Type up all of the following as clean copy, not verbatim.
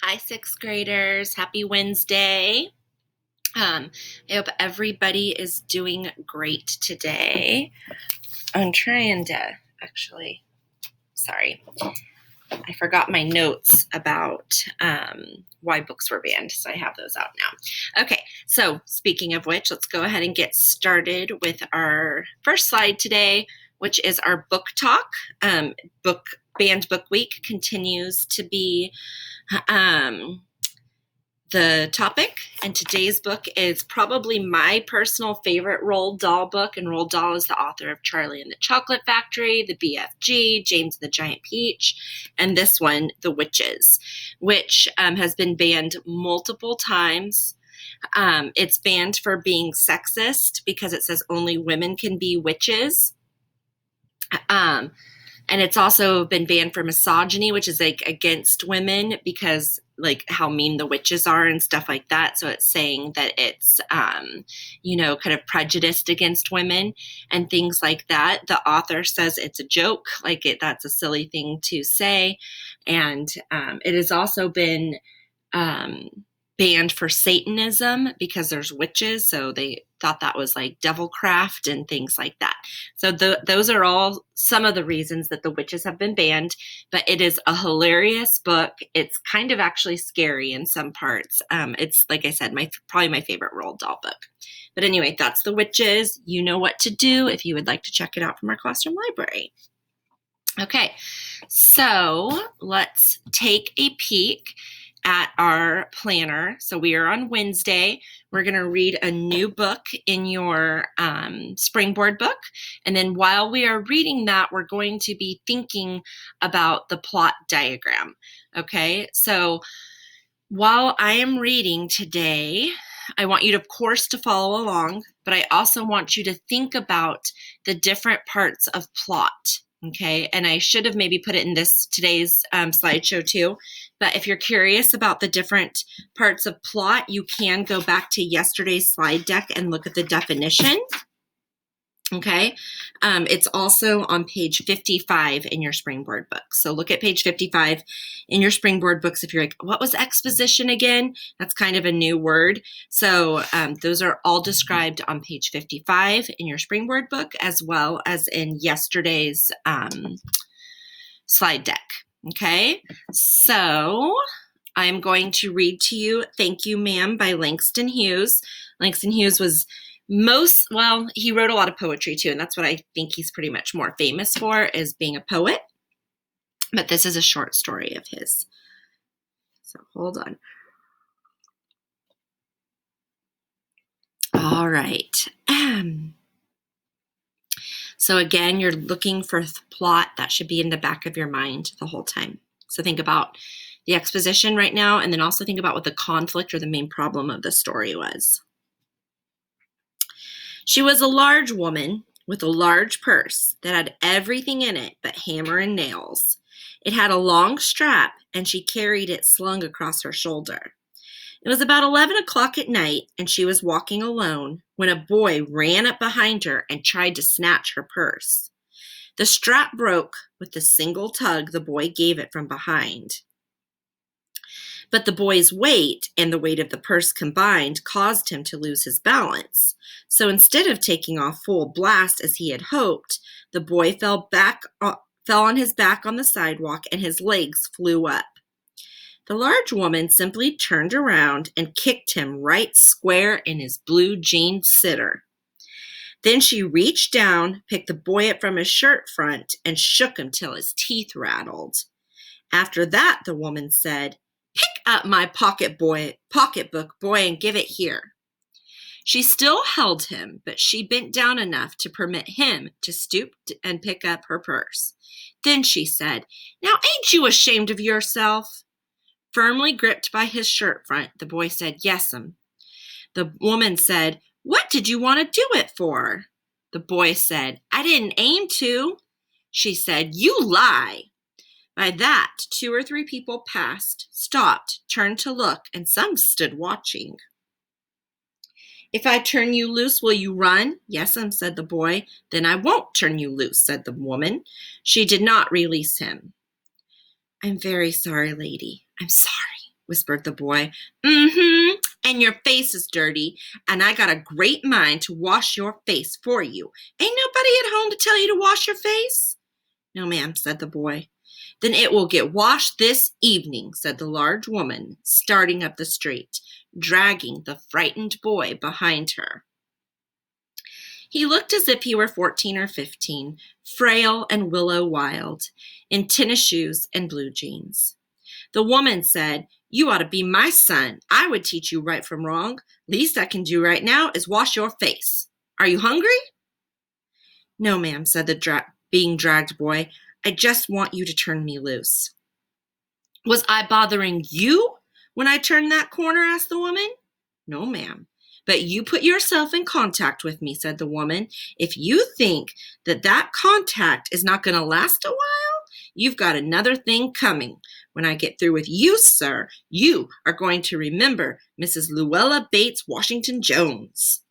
Hi, sixth graders. Happy Wednesday. I hope everybody is doing great today. I'm trying to sorry, I forgot my notes about why books were banned, so I have those out now. Okay, so speaking of which, let's go ahead and get started with our first slide today, which is our book talk. Banned Book Week continues to be the topic, and today's book is probably my personal favorite Roald Dahl book, and Roald Dahl is the author of Charlie and the Chocolate Factory, The BFG, James and the Giant Peach, and this one, The Witches, which has been banned multiple times. It's banned for being sexist because it says only women can be witches. And it's also been banned for misogyny, which is like against women because like how mean the witches are and stuff like that. So it's saying that it's, kind of prejudiced against women and things like that. The author says it's a joke, that's a silly thing to say. And it has also been banned for Satanism because there's witches, so they thought that was like devilcraft and things like that. So those are all some of the reasons that the witches have been banned, but it is a hilarious book. It's kind of actually scary in some parts. It's, like I said, probably my favorite Roald Dahl book. But anyway, that's The Witches. You know what to do if you would like to check it out from our classroom library. Okay, so let's take a peek at our planner. So we are on Wednesday. We're going to read a new book in your Springboard book. And then while we are reading that, we're going to be thinking about the plot diagram. Okay, so while I am reading today, I want you to, of course, to follow along, but I also want you to think about the different parts of plot. Okay, and I should have maybe put it in today's slideshow too, but if you're curious about the different parts of plot, you can go back to yesterday's slide deck and look at the definition. Okay, it's also on page 55 in your Springboard book. So look at page 55 in your Springboard books. If you're like, what was exposition again? That's kind of a new word. So those are all described on page 55 in your Springboard book, as well as in yesterday's slide deck. Okay, so I'm going to read to you Thank You, Ma'am by Langston Hughes. Langston Hughes was he wrote a lot of poetry too, and that's what I think he's pretty much more famous for, is being a poet. But this is a short story of his. So hold on. All right. So again, you're looking for plot. That should be in the back of your mind the whole time. So think about the exposition right now, and then also think about what the conflict or the main problem of the story was. She was a large woman with a large purse that had everything in it but hammer and nails. It had a long strap, and she carried it slung across her shoulder. It was about 11 o'clock at night, and she was walking alone when a boy ran up behind her and tried to snatch her purse. The strap broke with the single tug the boy gave it from behind. But the boy's weight and the weight of the purse combined caused him to lose his balance. So instead of taking off full blast as he had hoped, the boy fell on his back on the sidewalk and his legs flew up. The large woman simply turned around and kicked him right square in his blue jean sitter. Then she reached down, picked the boy up from his shirt front, and shook him till his teeth rattled. After that, the woman said, "Pick up my pocketbook, boy, and give it here." She still held him, but she bent down enough to permit him to stoop and pick up her purse. Then she said, "Now ain't you ashamed of yourself?" Firmly gripped by his shirt front, the boy said, "Yes'm." The woman said, "What did you want to do it for?" The boy said, "I didn't aim to." She said, "You lie." By that, 2 or 3 people passed, stopped, turned to look, and some stood watching. "If I turn you loose, will you run?" "Yes'm," said the boy. "Then I won't turn you loose," said the woman. She did not release him. "I'm very sorry, lady. I'm sorry," whispered the boy. Mm-hmm, and your face is dirty, and I got a great mind to wash your face for you. Ain't nobody at home to tell you to wash your face? No, ma'am, said the boy. Then it will get washed this evening, said the large woman, starting up the street, dragging the frightened boy behind her. He looked as if he were 14 or 15, frail and willow wild, in tennis shoes and blue jeans. The woman said, You ought to be my son. I would teach you right from wrong. Least I can do right now is wash your face. Are you hungry? No, ma'am, said the being dragged boy. I just want you to turn me loose. Was I bothering you when I turned that corner? Asked the woman. No, ma'am. But you put yourself in contact with me, said the woman. If you think that contact is not going to last a while, you've got another thing coming. When I get through with you, sir, you are going to remember Mrs. Luella Bates Washington Jones.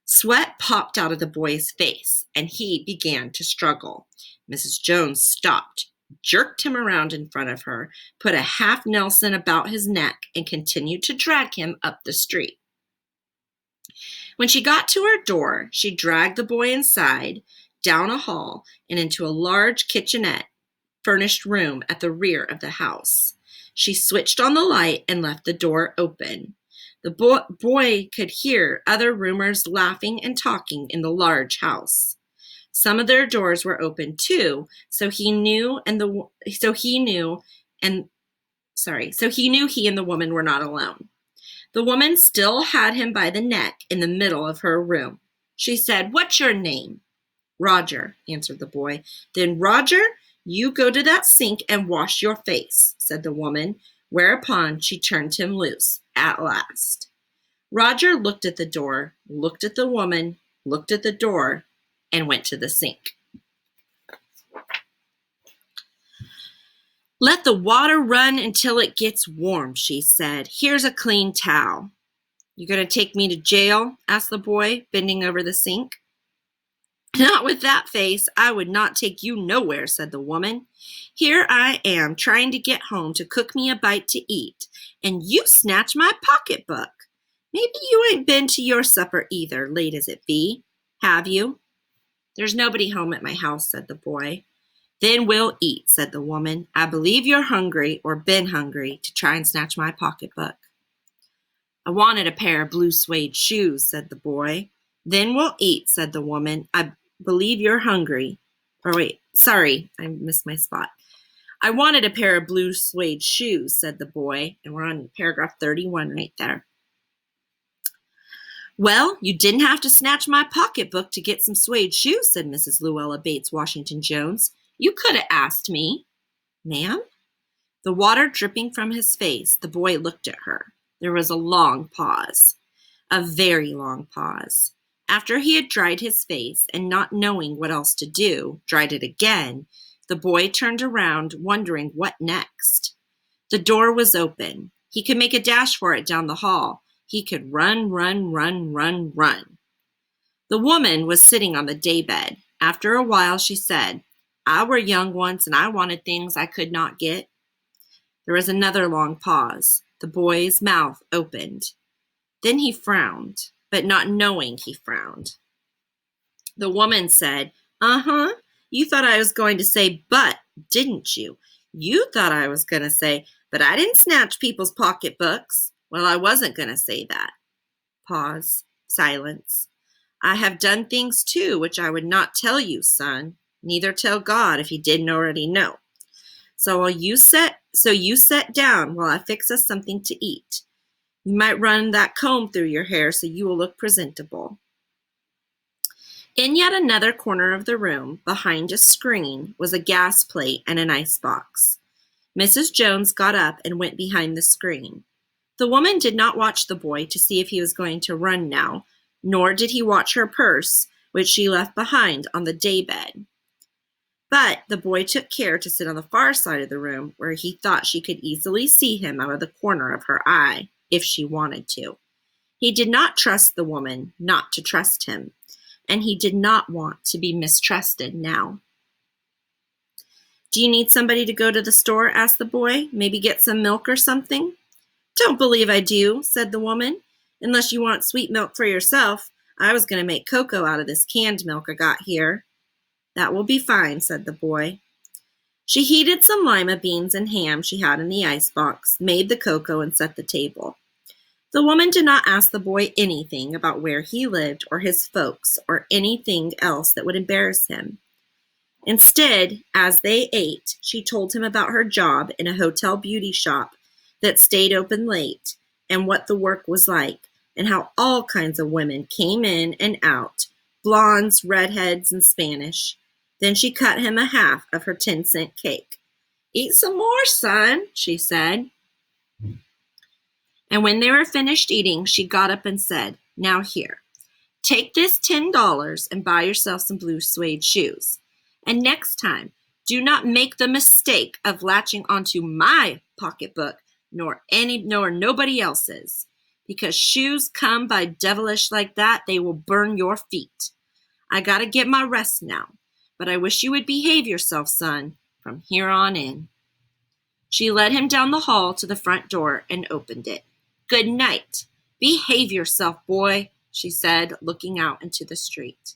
Sweat popped out of the boy's face, and he began to struggle. Mrs. Jones stopped, jerked him around in front of her, put a half Nelson about his neck, and continued to drag him up the street. When she got to her door, she dragged the boy inside, down a hall, and into a large kitchenette furnished room at the rear of the house. She switched on the light and left the door open. The boy could hear other roomers laughing and talking in the large house. Some of their doors were open too, so he knew he and the woman were not alone. The woman still had him by the neck in the middle of her room. She said, What's your name? Roger, answered the boy. Then, Roger, you go to that sink and wash your face, said the woman, whereupon she turned him loose at last. Roger looked at the door, looked at the woman, looked at the door, and went to the sink. Let the water run until it gets warm, she said. Here's a clean towel. You going to take me to jail? Asked the boy, bending over the sink. Not with that face. I would not take you nowhere, said the woman. Here I am trying to get home to cook me a bite to eat, and you snatch my pocketbook. Maybe you ain't been to your supper either, late as it be. Have you? There's nobody home at my house, said the boy. Then we'll eat, said the woman. I believe you're hungry or been hungry to try and snatch my pocketbook. I wanted a pair of blue suede shoes, said the boy. Then we'll eat, said the woman. I believe you're hungry. Sorry, I missed my spot. I wanted a pair of blue suede shoes, said the boy. And we're on paragraph 31 right there. Well, you didn't have to snatch my pocketbook to get some suede shoes, said Mrs. Luella Bates Washington Jones. You could have asked me. Ma'am? The water dripping from his face, the boy looked at her. There was a long pause. A very long pause. After he had dried his face and not knowing what else to do, dried it again, the boy turned around, wondering what next. The door was open. He could make a dash for it down the hall. He could run. The woman was sitting on the daybed. After a while, she said, I were young once and I wanted things I could not get. There was another long pause. The boy's mouth opened. Then he frowned, but not knowing he frowned. The woman said, Uh-huh, you thought I was going to say but, didn't you? You thought I was going to say, but I didn't snatch people's pocketbooks. Well, I wasn't going to say that. Pause. Silence. I have done things too which I would not tell you, son. Neither tell God if he didn't already know. So you sit down while I fix us something to eat. You might run that comb through your hair so you will look presentable. In yet another corner of the room, behind a screen, was a gas plate and an icebox. Mrs. Jones got up and went behind the screen. The woman did not watch the boy to see if he was going to run now, nor did he watch her purse, which she left behind on the daybed. But the boy took care to sit on the far side of the room where he thought she could easily see him out of the corner of her eye, if she wanted to. He did not trust the woman not to trust him, and he did not want to be mistrusted now. Do you need somebody to go to the store? Asked the boy. Maybe get some milk or something? Don't believe I do, said the woman. Unless you want sweet milk for yourself, I was going to make cocoa out of this canned milk I got here. That will be fine, said the boy. She heated some lima beans and ham she had in the icebox, made the cocoa, and set the table. The woman did not ask the boy anything about where he lived or his folks or anything else that would embarrass him. Instead, as they ate, she told him about her job in a hotel beauty shop that stayed open late and what the work was like and how all kinds of women came in and out, blondes, redheads, and Spanish. Then she cut him a half of her 10-cent cake. Eat some more, son, she said. And when they were finished eating, she got up and said, now here, take this $10 and buy yourself some blue suede shoes. And next time, do not make the mistake of latching onto my pocketbook, nor nobody else's. Because shoes come by devilish like that, they will burn your feet. I gotta get my rest now, but I wish you would behave yourself, son, from here on in. She led him down the hall to the front door and opened it. Good night. Behave yourself, boy, she said, looking out into the street.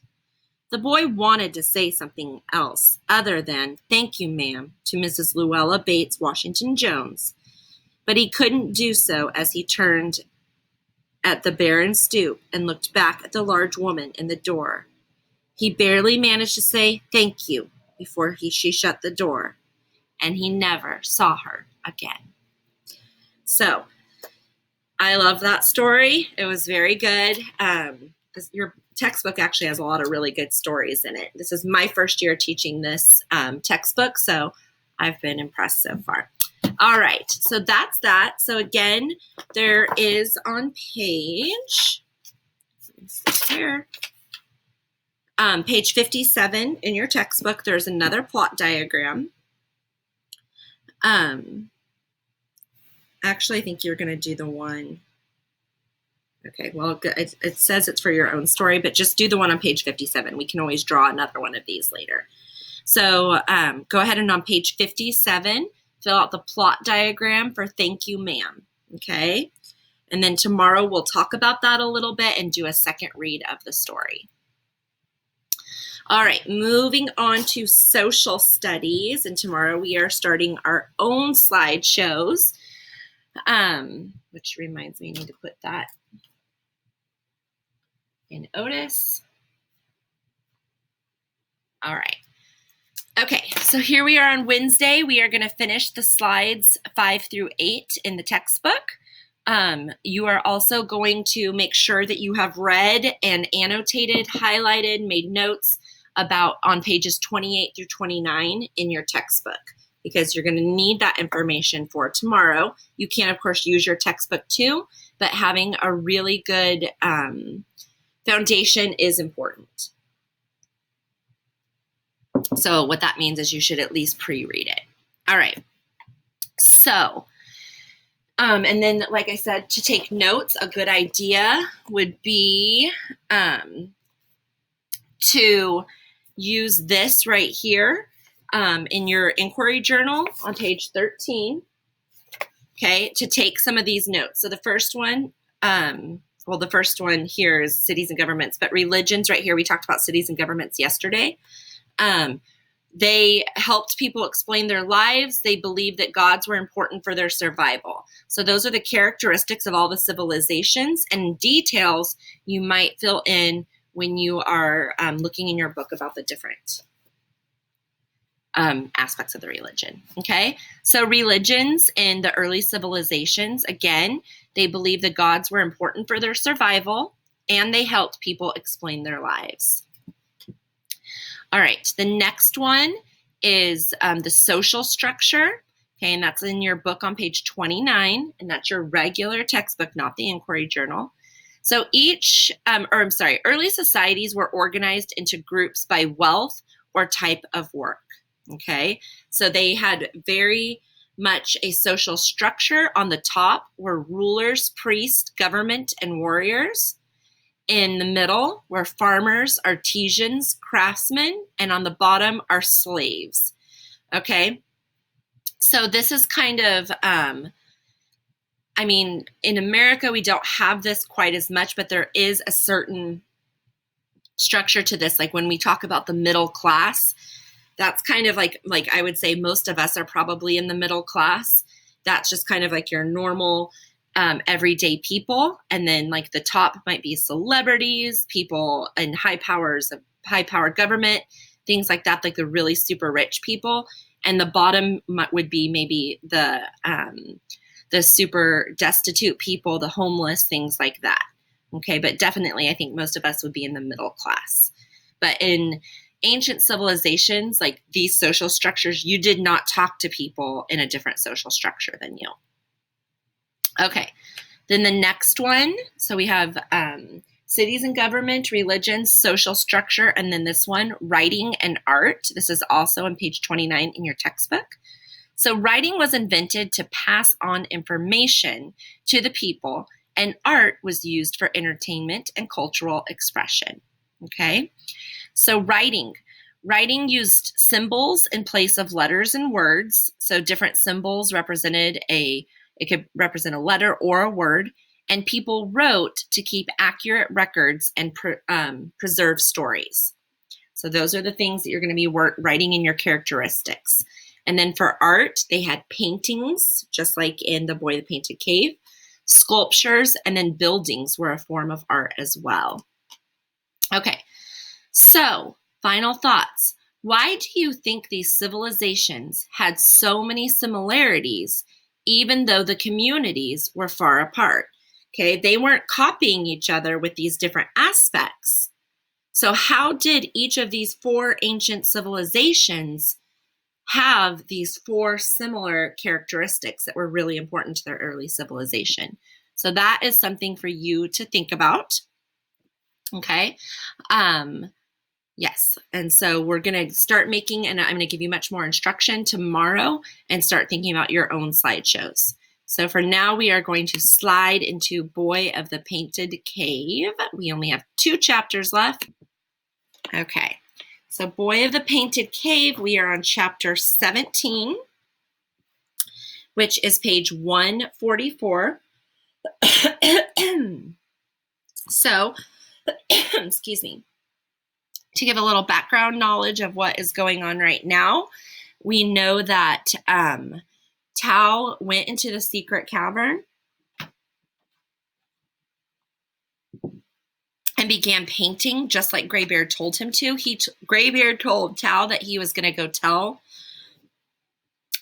The boy wanted to say something else other than, thank you, ma'am, to Mrs. Luella Bates Washington Jones, but he couldn't do so as he turned at the barren stoop and looked back at the large woman in the door. He barely managed to say thank you before she shut the door, and he never saw her again. So, I love that story. It was very good. Your textbook actually has a lot of really good stories in it. This is my first year teaching this textbook, so I've been impressed so far. All right, so that's that. So again, there is on page, here, page 57 in your textbook, there's another plot diagram. Actually, I think you're going to do the one. Okay, well, it says it's for your own story, but just do the one on page 57. We can always draw another one of these later. So go ahead and on page 57, fill out the plot diagram for thank you, ma'am. Okay, and then tomorrow we'll talk about that a little bit and do a second read of the story. All right, moving on to social studies, and tomorrow we are starting our own slideshows, which reminds me I need to put that in Otis. All right. Okay, so here we are on Wednesday. We are going to finish the slides 5 through 8 in the textbook. You are also going to make sure that you have read and annotated, highlighted, made notes about on pages 28 through 29 in your textbook, because you're going to need that information for tomorrow. You can, of course, use your textbook too, but having a really good foundation is important. So what that means is you should at least pre-read it. All right. So, and then, like I said, to take notes, a good idea would be to use this right here in your inquiry journal on page 13, okay, to take some of these notes. So the first one, well, the first one here is cities and governments, but religions right here, we talked about cities and governments yesterday. They helped people explain their lives. They believed that gods were important for their survival. So those are the characteristics of all the civilizations, and details you might fill in when you are looking in your book about the different aspects of the religion. Okay, so religions in the early civilizations, again, they believed the gods were important for their survival, and they helped people explain their lives. All right, the next one is the social structure, okay, and that's in your book on page 29, and that's your regular textbook, not the inquiry journal. So early societies were organized into groups by wealth or type of work, okay? So they had very much a social structure. On the top were rulers, priests, government, and warriors. In the middle were farmers, artisans, craftsmen, and on the bottom are slaves. Okay, so this is kind of I mean, in America, we don't have this quite as much, but there is a certain structure to this. Like when we talk about the middle class, that's kind of like I would say most of us are probably in the middle class. That's just kind of like your normal everyday people. And then like the top might be celebrities, people in high powered government, things like that, like the really super rich people. And the bottom would be maybe the super destitute people, the homeless, things like that. Okay, but definitely I think most of us would be in the middle class. But in ancient civilizations, like these social structures, you did not talk to people in a different social structure than you. Okay, then the next one. So we have cities and government, religion, social structure, and then this one, writing and art. This is also on page 29 in your textbook. So writing was invented to pass on information to the people, and art was used for entertainment and cultural expression. Okay, so writing used symbols in place of letters and words. So different symbols it could represent a letter or a word, and people wrote to keep accurate records and preserve stories. So those are the things that you're going to be writing in your characteristics. And then for art, they had paintings, just like in The Boy That Painted Cave, sculptures, and then buildings were a form of art as well. Okay, so final thoughts. Why do you think these civilizations had so many similarities, even though the communities were far apart? Okay, they weren't copying each other with these different aspects. So how did each of these 4 ancient civilizations have these 4 similar characteristics that were really important to their early civilization? So that is something for you to think about. Okay. Yes. And so we're going to start making, and I'm going to give you much more instruction tomorrow and start thinking about your own slideshows. So for now, we are going to slide into Boy of the Painted Cave. We only have 2 chapters left. Okay. So Boy of the Painted Cave, we are on chapter 17, which is page 144. So, excuse me. To give a little background knowledge of what is going on right now, we know that Tao went into the secret cavern and began painting just like Graybeard told him to. Graybeard told Tao that he was going to go tell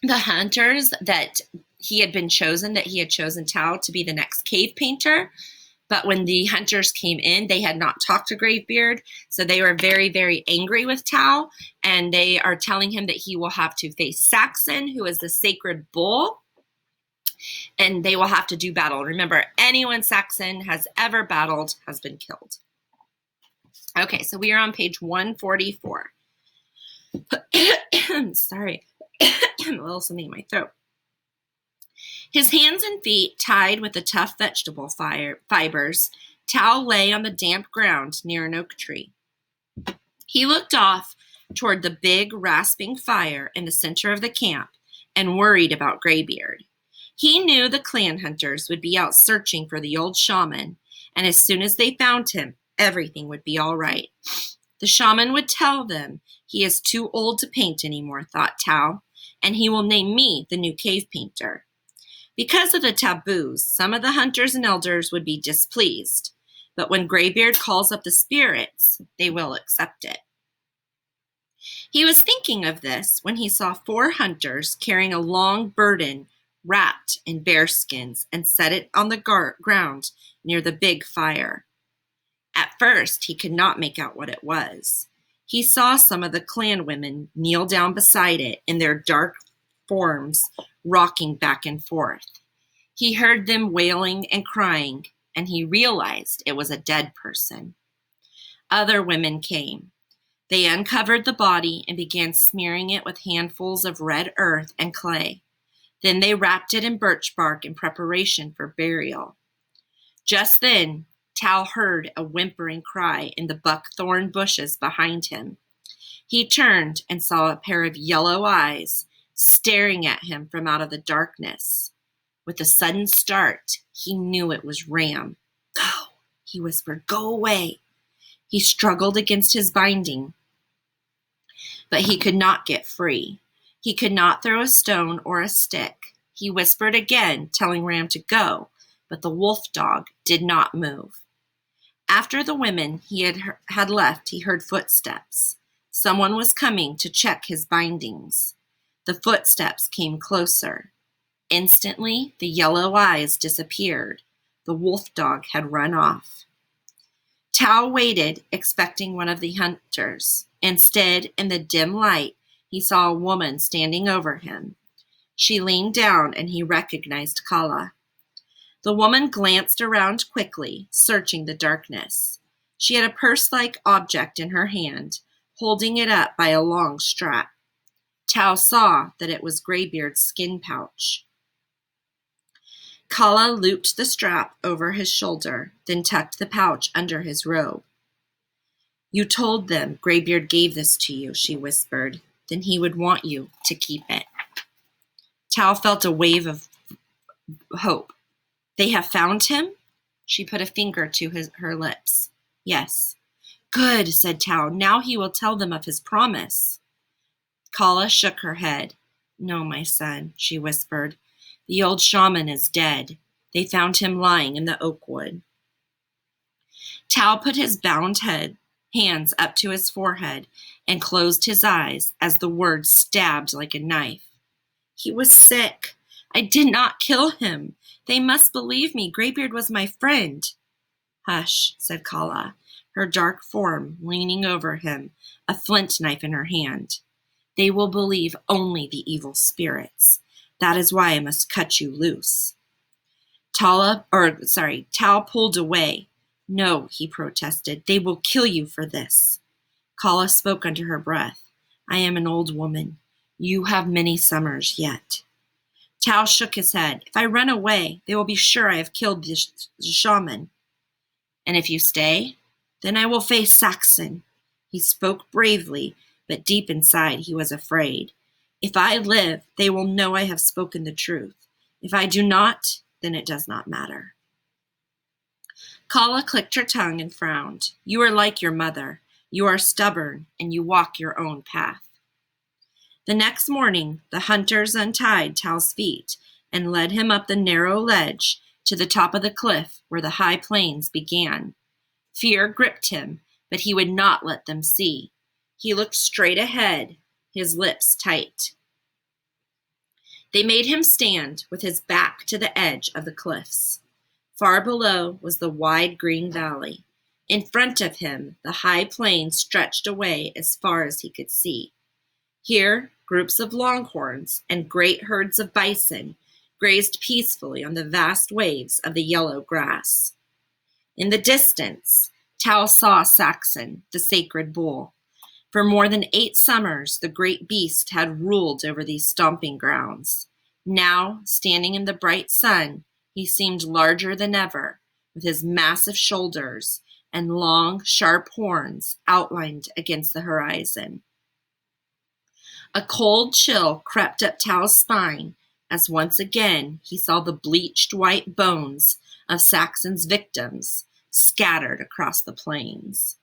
the hunters that he had chosen Tao to be the next cave painter. But when the hunters came in, they had not talked to Graybeard, so they were very, very angry with Tao, and they are telling him that he will have to face Saxon, who is the sacred bull, and they will have to do battle. Remember, anyone Saxon has ever battled has been killed. Okay, so we are on page 144. Sorry, a little something in my throat. His hands and feet tied with the tough vegetable fibers, Tao lay on the damp ground near an oak tree. He looked off toward the big, rasping fire in the center of the camp and worried about Graybeard. He knew the clan hunters would be out searching for the old shaman, and as soon as they found him, everything would be all right. The shaman would tell them he is too old to paint anymore, thought Tao, and he will name me the new cave painter. Because of the taboos, some of the hunters and elders would be displeased, but when Graybeard calls up the spirits, they will accept it. He was thinking of this when he saw 4 hunters carrying a long burden wrapped in bearskins and set it on the ground near the big fire. At first, he could not make out what it was. He saw some of the clan women kneel down beside it in their dark forms, rocking back and forth. He heard them wailing and crying, and he realized it was a dead person. Other women came. They uncovered the body and began smearing it with handfuls of red earth and clay. Then they wrapped it in birch bark in preparation for burial. Just then, Tao heard a whimpering cry in the buckthorn bushes behind him. He turned and saw a pair of yellow eyes staring at him from out of the darkness. With a sudden start, he knew it was Ram. "Go," he whispered. "Go away." He struggled against his binding, but he could not get free. He could not throw a stone or a stick. He whispered again, telling Ram to go, but the wolf dog did not move. After the women he had left, he heard footsteps. Someone was coming to check his bindings. The footsteps came closer. Instantly, the yellow eyes disappeared. The wolf dog had run off. Tao waited, expecting one of the hunters. Instead, in the dim light, he saw a woman standing over him. She leaned down and he recognized Kala. The woman glanced around quickly, searching the darkness. She had a purse-like object in her hand, holding it up by a long strap. Tao saw that it was Greybeard's skin pouch. Kala looped the strap over his shoulder, then tucked the pouch under his robe. "You told them Greybeard gave this to you," she whispered. "Then he would want you to keep it." Tao felt a wave of hope. "They have found him?" She put a finger to her lips. "Yes." "Good," said Tao. "Now he will tell them of his promise." Kala shook her head. "No, my son," she whispered. "The old shaman is dead. They found him lying in the oak wood." Tao put his bound hands up to his forehead and closed his eyes as the words stabbed like a knife. "He was sick. I did not kill him. They must believe me. Greybeard was my friend." "Hush," said Kala, her dark form leaning over him, a flint knife in her hand. "They will believe only the evil spirits. That is why I must cut you loose." Tao pulled away. "No," he protested. "They will kill you for this." Kala spoke under her breath. "I am an old woman. You have many summers yet." Tao shook his head. "If I run away, they will be sure I have killed the shaman." "And if you stay? Then I will face Saxon." He spoke bravely, but deep inside he was afraid. "If I live, they will know I have spoken the truth. If I do not, then it does not matter." Kala clicked her tongue and frowned. "You are like your mother. You are stubborn, and you walk your own path." The next morning, the hunters untied Tao's feet and led him up the narrow ledge to the top of the cliff where the high plains began. Fear gripped him, but he would not let them see. He looked straight ahead, his lips tight. They made him stand with his back to the edge of the cliffs. Far below was the wide green valley. In front of him, the high plains stretched away as far as he could see. Here, groups of longhorns and great herds of bison grazed peacefully on the vast waves of the yellow grass. In the distance, Tao saw Saxon, the sacred bull. For more than 8 summers, the great beast had ruled over these stomping grounds. Now, standing in the bright sun, he seemed larger than ever, with his massive shoulders and long, sharp horns outlined against the horizon. A cold chill crept up Tao's spine as once again he saw the bleached white bones of Saxon's victims scattered across the plains.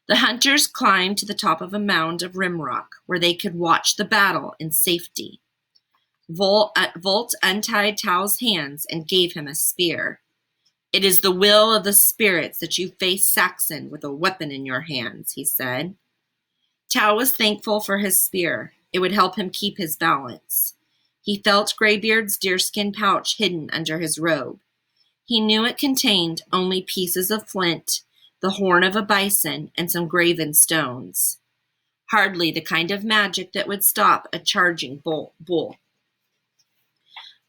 The hunters climbed to the top of a mound of rimrock where they could watch the battle in safety. Volt untied Tao's hands and gave him a spear. "It is the will of the spirits that you face Saxon with a weapon in your hands," he said. Tao was thankful for his spear. It would help him keep his balance. He felt Greybeard's deerskin pouch hidden under his robe. He knew it contained only pieces of flint, the horn of a bison, and some graven stones. Hardly the kind of magic that would stop a charging bull.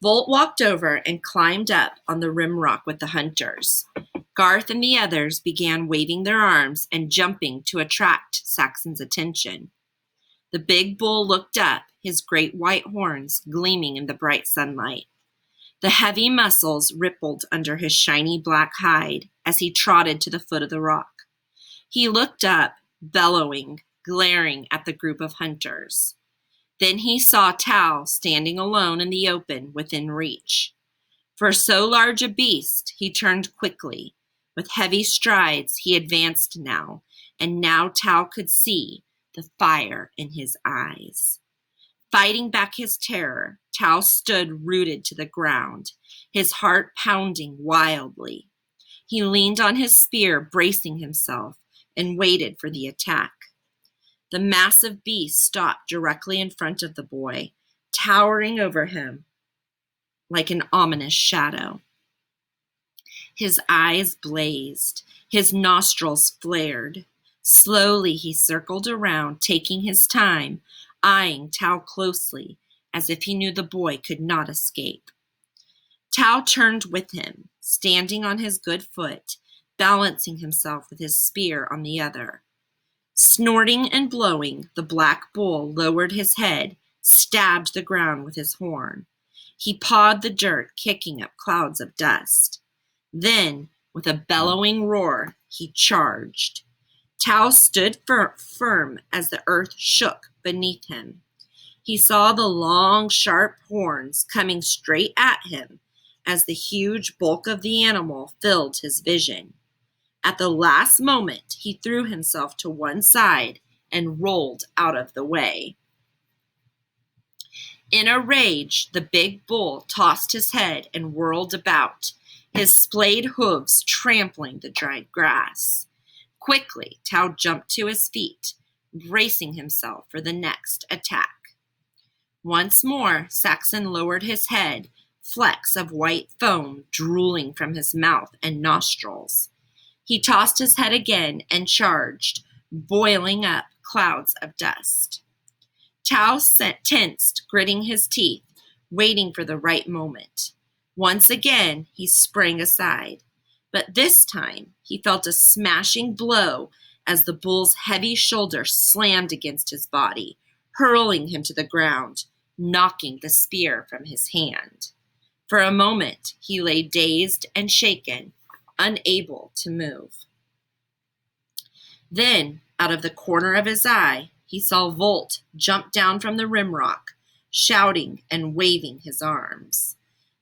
Volt walked over and climbed up on the rimrock with the hunters. Garth and the others began waving their arms and jumping to attract Saxon's attention. The big bull looked up, his great white horns gleaming in the bright sunlight. The heavy muscles rippled under his shiny black hide as he trotted to the foot of the rock. He looked up, bellowing, glaring at the group of hunters. Then he saw Tao standing alone in the open within reach. For so large a beast, he turned quickly. With heavy strides, he advanced now, and now Tao could see the fire in his eyes. Fighting back his terror, Tao stood rooted to the ground, his heart pounding wildly. He leaned on his spear, bracing himself, and waited for the attack. The massive beast stopped directly in front of the boy, towering over him like an ominous shadow. His eyes blazed, his nostrils flared. Slowly he circled around, taking his time, eyeing Tao closely, as if he knew the boy could not escape. Tao turned with him, standing on his good foot, balancing himself with his spear on the other. Snorting and blowing, the black bull lowered his head, stabbed the ground with his horn. He pawed the dirt, kicking up clouds of dust. Then, with a bellowing roar, he charged. Tao stood firm as the earth shook beneath him. He saw the long, sharp horns coming straight at him as the huge bulk of the animal filled his vision. At the last moment, he threw himself to one side and rolled out of the way. In a rage, the big bull tossed his head and whirled about, his splayed hooves trampling the dried grass. Quickly, Tao jumped to his feet, bracing himself for the next attack. Once more, Saxon lowered his head, flecks of white foam drooling from his mouth and nostrils. He tossed his head again and charged, boiling up clouds of dust. Tao tensed, gritting his teeth, waiting for the right moment. Once again, he sprang aside. But this time, he felt a smashing blow as the bull's heavy shoulder slammed against his body, hurling him to the ground, knocking the spear from his hand. For a moment, he lay dazed and shaken, unable to move. Then, out of the corner of his eye, he saw Volt jump down from the rimrock, shouting and waving his arms.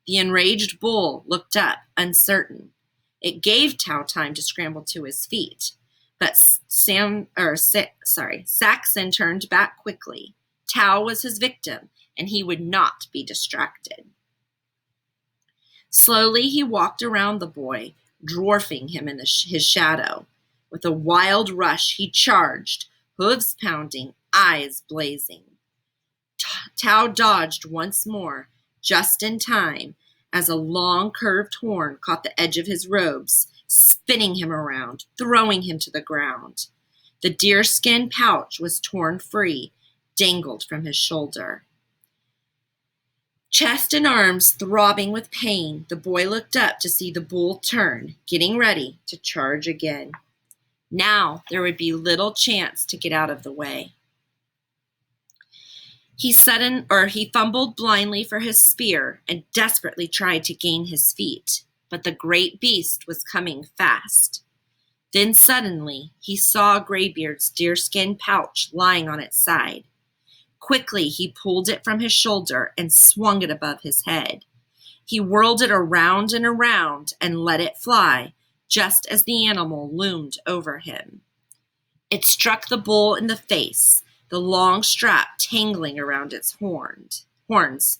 The enraged bull looked up, uncertain. It gave Tao time to scramble to his feet, but Saxon turned back quickly. Tao was his victim, and he would not be distracted. Slowly he walked around the boy, dwarfing him in his shadow. With a wild rush, he charged, hooves pounding, eyes blazing. Tao dodged once more, just in time, as a long curved horn caught the edge of his robes, spinning him around, throwing him to the ground. The deerskin pouch was torn free, dangled from his shoulder. Chest and arms throbbing with pain, the boy looked up to see the bull turn, getting ready to charge again. Now there would be little chance to get out of the way. He fumbled blindly for his spear and desperately tried to gain his feet, but the great beast was coming fast. Then suddenly he saw Graybeard's deerskin pouch lying on its side. Quickly he pulled it from his shoulder and swung it above his head. He whirled it around and around and let it fly, just as the animal loomed over him. It struck the bull in the face, the long strap tangling around its horns.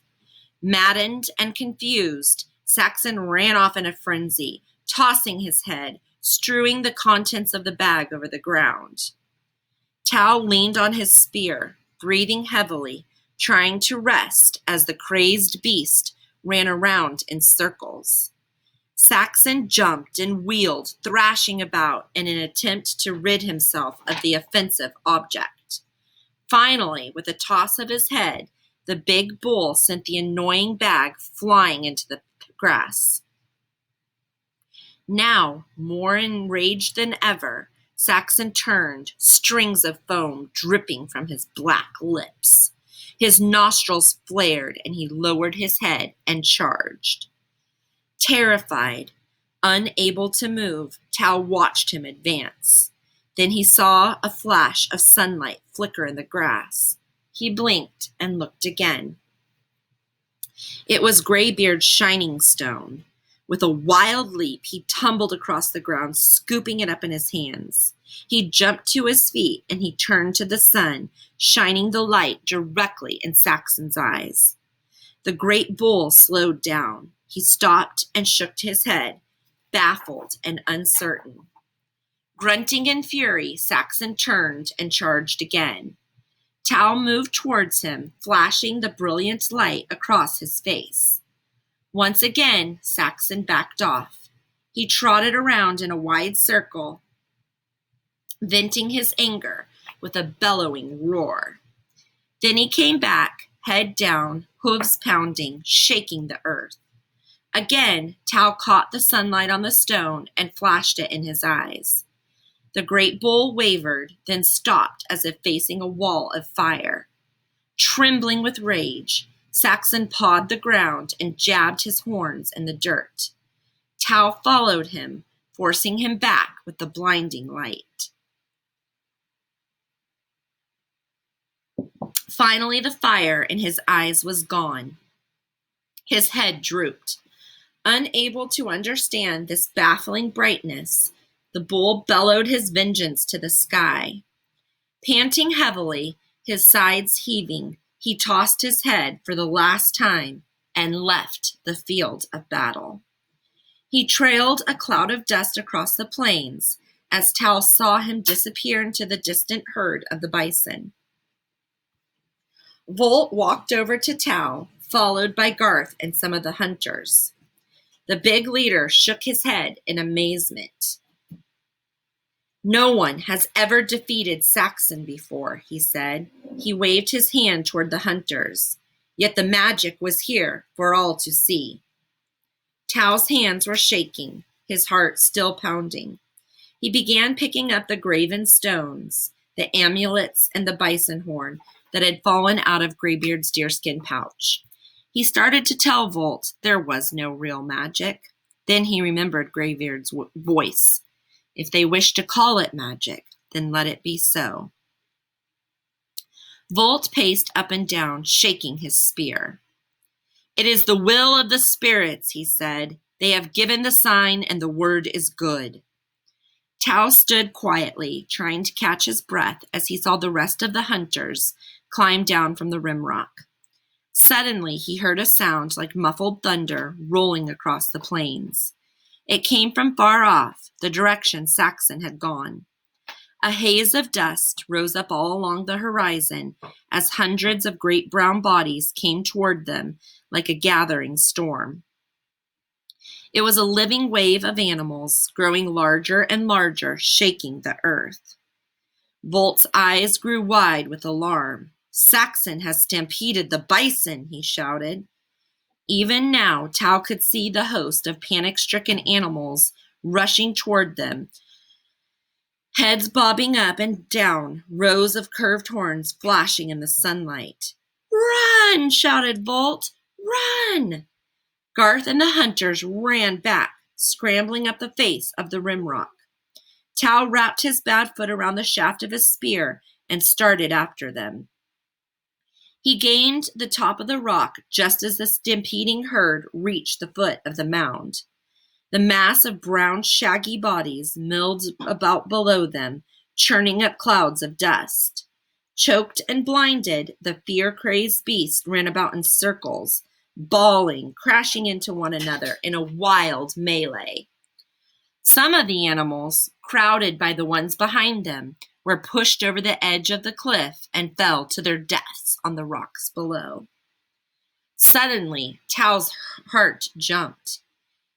Maddened and confused, Saxon ran off in a frenzy, tossing his head, strewing the contents of the bag over the ground. Tao leaned on his spear, breathing heavily, trying to rest as the crazed beast ran around in circles. Saxon jumped and wheeled, thrashing about in an attempt to rid himself of the offensive object. Finally, with a toss of his head, the big bull sent the annoying bag flying into the grass. Now, more enraged than ever, Saxon turned, strings of foam dripping from his black lips. His nostrils flared, and he lowered his head and charged. Terrified, unable to move, Tao watched him advance. Then he saw a flash of sunlight flicker in the grass. He blinked and looked again. It was Graybeard's shining stone. With a wild leap, he tumbled across the ground, scooping it up in his hands. He jumped to his feet and he turned to the sun, shining the light directly in Saxon's eyes. The great bull slowed down. He stopped and shook his head, baffled and uncertain. Grunting in fury, Saxon turned and charged again. Tao moved towards him, flashing the brilliant light across his face. Once again, Saxon backed off. He trotted around in a wide circle, venting his anger with a bellowing roar. Then he came back, head down, hooves pounding, shaking the earth. Again, Tao caught the sunlight on the stone and flashed it in his eyes. The great bull wavered, then stopped as if facing a wall of fire. Trembling with rage, Saxon pawed the ground and jabbed his horns in the dirt. Tao followed him, forcing him back with the blinding light. Finally, the fire in his eyes was gone. His head drooped. Unable to understand this baffling brightness, the bull bellowed his vengeance to the sky. Panting heavily, his sides heaving, he tossed his head for the last time and left the field of battle. He trailed a cloud of dust across the plains as Tao saw him disappear into the distant herd of the bison. Volt walked over to Tao, followed by Garth and some of the hunters. The big leader shook his head in amazement. No one has ever defeated Saxon before, he said. He waved his hand toward the hunters. Yet the magic was here for all to see. Tao's hands were shaking, his heart still pounding. He began picking up the graven stones, the amulets, and the bison horn that had fallen out of Graybeard's deerskin pouch. He started to tell Volt there was no real magic. Then he remembered Graybeard's voice. If they wish to call it magic, then let it be so. Volt paced up and down, shaking his spear. It is the will of the spirits, he said. They have given the sign and the word is good. Tao stood quietly, trying to catch his breath as he saw the rest of the hunters climb down from the rimrock. Suddenly, he heard a sound like muffled thunder rolling across the plains. It came from far off, the direction Saxon had gone. A haze of dust rose up all along the horizon as hundreds of great brown bodies came toward them like a gathering storm. It was a living wave of animals, growing larger and larger, shaking the earth. Volt's eyes grew wide with alarm. Saxon has stampeded the bison, he shouted. Even now, Tao could see the host of panic-stricken animals rushing toward them, heads bobbing up and down, rows of curved horns flashing in the sunlight. Run, shouted Volt. Run! Garth and the hunters ran back, scrambling up the face of the rimrock. Tao wrapped his bad foot around the shaft of his spear and started after them. He gained the top of the rock just as the stampeding herd reached the foot of the mound. The mass of brown, shaggy bodies milled about below them, churning up clouds of dust. Choked and blinded, the fear-crazed beast ran about in circles, bawling, crashing into one another in a wild melee. Some of the animals, crowded by the ones behind them, were pushed over the edge of the cliff and fell to their deaths on the rocks below. Suddenly, Tao's heart jumped.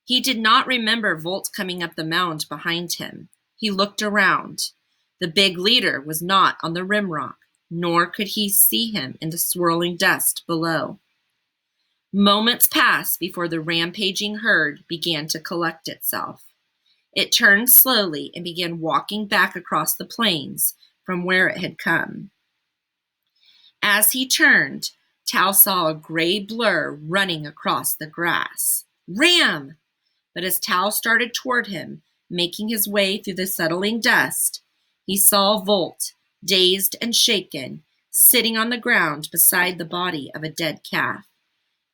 He did not remember Volt coming up the mound behind him. He looked around. The big leader was not on the rimrock, nor could he see him in the swirling dust below. Moments passed before the rampaging herd began to collect itself. It turned slowly and began walking back across the plains from where it had come. As he turned, Tao saw a gray blur running across the grass. Ram! But as Tao started toward him, making his way through the settling dust, he saw Volt, dazed and shaken, sitting on the ground beside the body of a dead calf.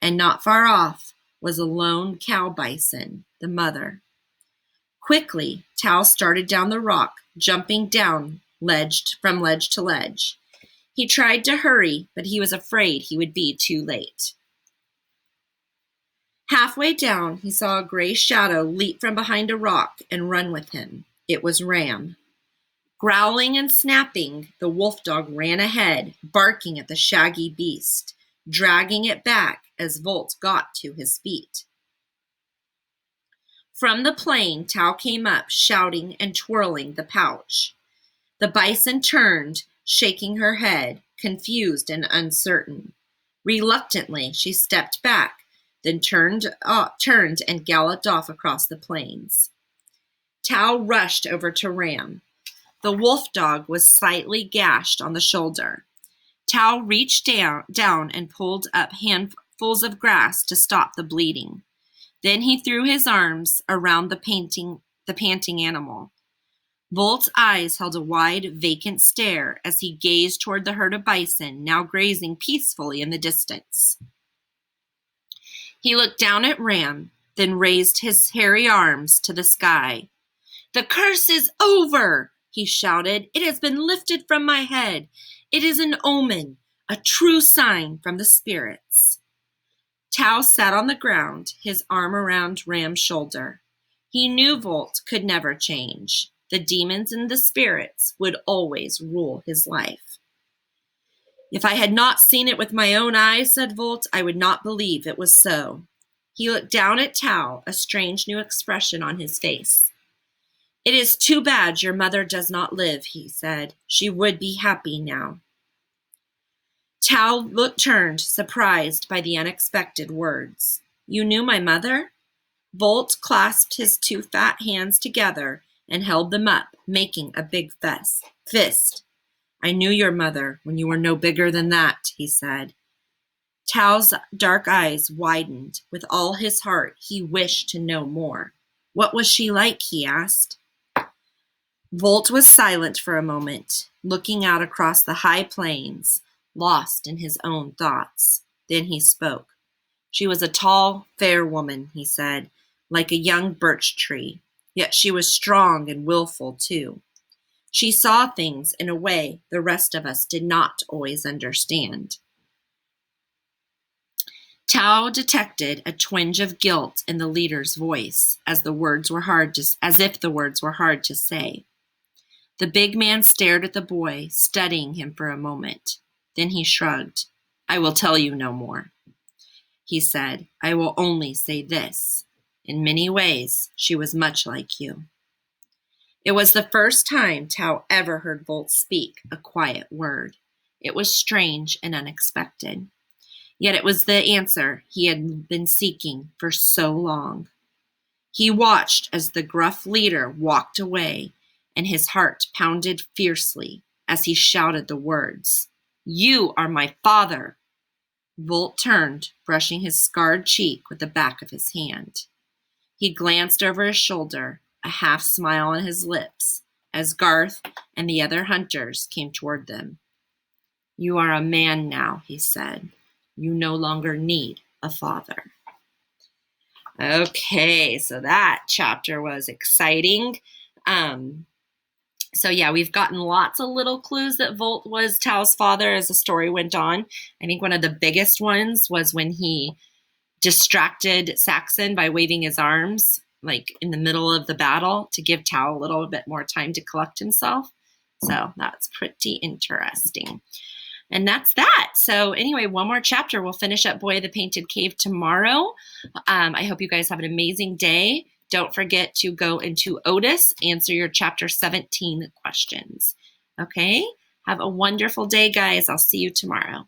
and not far off was a lone cow bison, the mother. Quickly, Tao started down the rock, jumping down from ledge to ledge. He tried to hurry, but he was afraid he would be too late. Halfway down, he saw a gray shadow leap from behind a rock and run with him. It was Ram. Growling and snapping, the wolf dog ran ahead, barking at the shaggy beast, dragging it back as Volt got to his feet. From the plain, Tao came up, shouting and twirling the pouch. The bison turned, shaking her head, confused and uncertain. Reluctantly, she stepped back, then turned and galloped off across the plains. Tao rushed over to Ram. The wolf dog was slightly gashed on the shoulder. Tao reached down and pulled up handfuls of grass to stop the bleeding. Then he threw his arms around the panting animal. Volt's eyes held a wide, vacant stare as he gazed toward the herd of bison now grazing peacefully in the distance. He looked down at Ram, then raised his hairy arms to the sky. "The curse is over!" he shouted. "It has been lifted from my head. It is an omen, a true sign from the spirits." Tao sat on the ground, his arm around Ram's shoulder. He knew Volt could never change. The demons and the spirits would always rule his life. "If I had not seen it with my own eyes," said Volt, "I would not believe it was so." He looked down at Tao, a strange new expression on his face. "It is too bad your mother does not live," he said. "She would be happy now." Tao turned, surprised by the unexpected words. "You knew my mother?" Volt clasped his two fat hands together and held them up, making a big fist. "I knew your mother when you were no bigger than that," he said. Tao's dark eyes widened. With all his heart, he wished to know more. "What was she like?" he asked. Volt was silent for a moment, looking out across the high plains, lost in his own thoughts. Then he spoke. "She was a tall, fair woman," he said, "like a young birch tree. Yet she was strong and willful, too. She saw things in a way the rest of us did not always understand." Tao detected a twinge of guilt in the leader's voice, as if the words were hard to say. The big man stared at the boy, studying him for a moment. Then he shrugged. "I will tell you no more," he said. "I will only say this. In many ways, she was much like you." It was the first time Tao ever heard Volt speak a quiet word. It was strange and unexpected. Yet it was the answer he had been seeking for so long. He watched as the gruff leader walked away, and his heart pounded fiercely as he shouted the words, "You are my father!" Volt turned, brushing his scarred cheek with the back of his hand. He glanced over his shoulder, a half smile on his lips, as Garth and the other hunters came toward them. "You are a man now," he said. "You no longer need a father." Okay, so that chapter was exciting. So yeah, we've gotten lots of little clues that Volt was Tao's father as the story went on. I think one of the biggest ones was when he distracted Saxon by waving his arms, like in the middle of the battle, to give Tao a little bit more time to collect himself. So that's pretty interesting. And that's that. So anyway, one more chapter. We'll finish up Boy of the Painted Cave tomorrow. I hope you guys have an amazing day. Don't forget to go into Otis, answer your chapter 17 questions. Okay? Have a wonderful day, guys. I'll see you tomorrow.